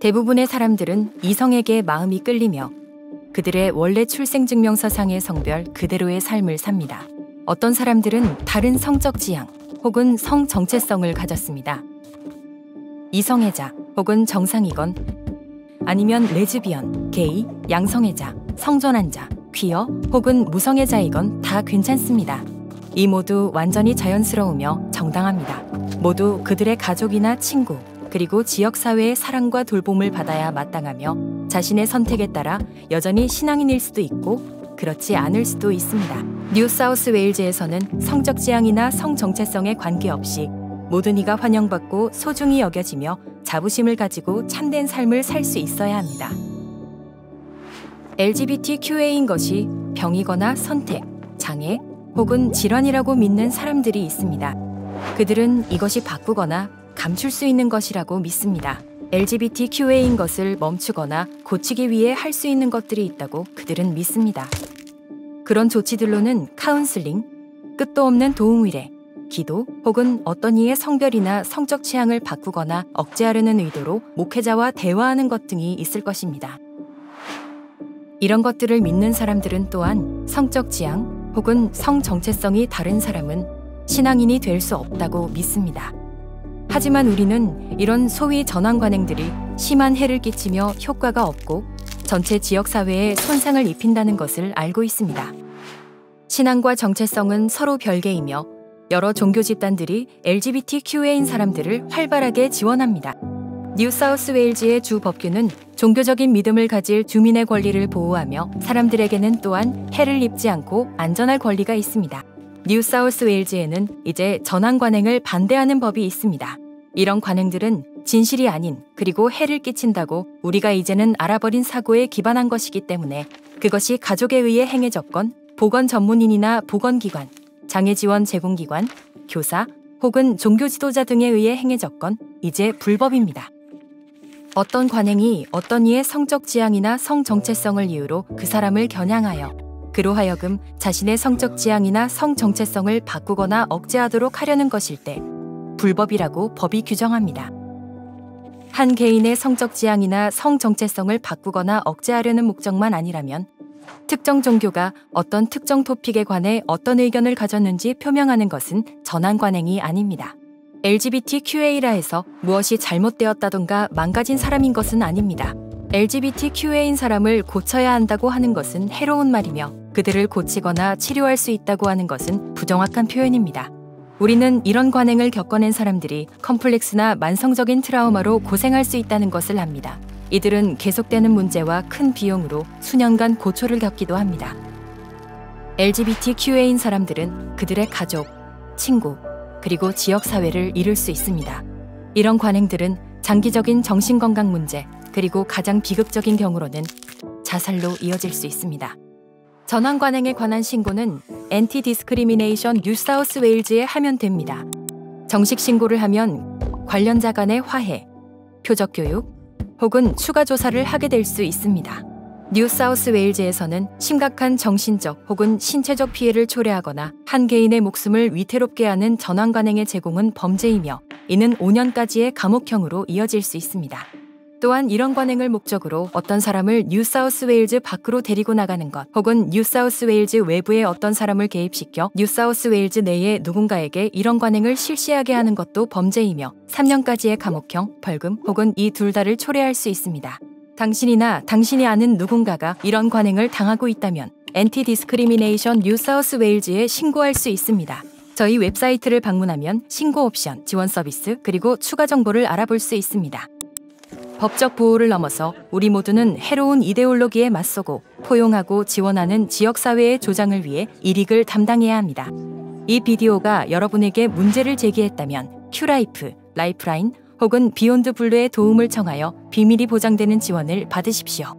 대부분의 사람들은 이성에게 마음이 끌리며 그들의 원래 출생증명서상의 성별 그대로의 삶을 삽니다. 어떤 사람들은 다른 성적 지향 혹은 성 정체성을 가졌습니다. 이성애자 혹은 정상이건 아니면 레즈비언, 게이, 양성애자, 성전환자, 퀴어 혹은 무성애자이건 다 괜찮습니다. 이 모두 완전히 자연스러우며 정당합니다. 모두 그들의 가족이나 친구 그리고 지역사회의 사랑과 돌봄을 받아야 마땅하며 자신의 선택에 따라 여전히 신앙인일 수도 있고 그렇지 않을 수도 있습니다. 뉴사우스웨일즈에서는 성적 지향이나 성 정체성에 관계없이 모든 이가 환영받고 소중히 여겨지며 자부심을 가지고 참된 삶을 살 수 있어야 합니다. LGBTQA인 것이 병이거나 선택, 장애 혹은 질환이라고 믿는 사람들이 있습니다. 그들은 이것이 바꾸거나 감출 수 있는 것이라고 믿습니다. LGBTQA인 것을 멈추거나 고치기 위해 할 수 있는 것들이 있다고 그들은 믿습니다. 그런 조치들로는 카운슬링, 끝도 없는 도움 의뢰, 기도 혹은 어떤 이의 성별이나 성적 취향을 바꾸거나 억제하려는 의도로 목회자와 대화하는 것 등이 있을 것입니다. 이런 것들을 믿는 사람들은 또한 성적 지향 혹은 성 정체성이 다른 사람은 신앙인이 될 수 없다고 믿습니다. 하지만 우리는 이런 소위 전환 관행들이 심한 해를 끼치며 효과가 없고 전체 지역사회에 손상을 입힌다는 것을 알고 있습니다. 신앙과 정체성은 서로 별개이며 여러 종교 집단들이 LGBTQA인 사람들을 활발하게 지원합니다. 뉴사우스웨일즈의 주 법규는 종교적인 믿음을 가질 주민의 권리를 보호하며 사람들에게는 또한 해를 입지 않고 안전할 권리가 있습니다. 뉴사우스웨일즈에는 이제 전환 관행을 반대하는 법이 있습니다. 이런 관행들은 진실이 아닌 그리고 해를 끼친다고 우리가 이제는 알아버린 사고에 기반한 것이기 때문에 그것이 가족에 의해 행해졌건 보건 전문인이나 보건기관, 장애지원 제공기관, 교사 혹은 종교 지도자 등에 의해 행해졌건 이제 불법입니다. 어떤 관행이 어떤 이의 성적 지향이나 성 정체성을 이유로 그 사람을 겨냥하여 그로 하여금 자신의 성적 지향이나 성 정체성을 바꾸거나 억제하도록 하려는 것일 때 불법이라고 법이 규정합니다. 한 개인의 성적 지향이나 성 정체성을 바꾸거나 억제하려는 목적만 아니라면 특정 종교가 어떤 특정 토픽에 관해 어떤 의견을 가졌는지 표명하는 것은 전환 관행이 아닙니다. LGBTQA라 해서 무엇이 잘못되었다던가 망가진 사람인 것은 아닙니다. LGBTQA인 사람을 고쳐야 한다고 하는 것은 해로운 말이며 그들을 고치거나 치료할 수 있다고 하는 것은 부정확한 표현입니다. 우리는 이런 관행을 겪어낸 사람들이 컴플렉스나 만성적인 트라우마로 고생할 수 있다는 것을 압니다. 이들은 계속되는 문제와 큰 비용으로 수년간 고초를 겪기도 합니다. LGBTQA인 사람들은 그들의 가족, 친구, 그리고 지역사회를 잃을 수 있습니다. 이런 관행들은 장기적인 정신건강 문제, 그리고 가장 비극적인 경우로는 자살로 이어질 수 있습니다. 전환 관행에 관한 신고는 엔티 디스크리미네이션 뉴사우스웨일즈에 하면 됩니다. 정식 신고를 하면 관련자 간의 화해, 표적 교육, 혹은 추가 조사를 하게 될 수 있습니다. 뉴사우스웨일즈에서는 심각한 정신적 혹은 신체적 피해를 초래하거나 한 개인의 목숨을 위태롭게 하는 전환 관행의 제공은 범죄이며 이는 5년까지의 감옥형으로 이어질 수 있습니다. 또한 이런 관행을 목적으로 어떤 사람을 뉴사우스웨일즈 밖으로 데리고 나가는 것 혹은 뉴사우스웨일즈 외부의 어떤 사람을 개입시켜 뉴사우스웨일즈 내의 누군가에게 이런 관행을 실시하게 하는 것도 범죄이며 3년까지의 감옥형, 벌금 혹은 이 둘 다를 초래할 수 있습니다. 당신이나 당신이 아는 누군가가 이런 관행을 당하고 있다면 엔티 디스크리미네이션 뉴사우스웨일즈에 신고할 수 있습니다. 저희 웹사이트를 방문하면 신고 옵션, 지원 서비스, 그리고 추가 정보를 알아볼 수 있습니다. 법적 보호를 넘어서 우리 모두는 해로운 이데올로기에 맞서고 포용하고 지원하는 지역사회의 조장을 위해 일익을 담당해야 합니다. 이 비디오가 여러분에게 문제를 제기했다면 큐라이프, 라이프라인 혹은 비욘드 블루의 도움을 청하여 비밀이 보장되는 지원을 받으십시오.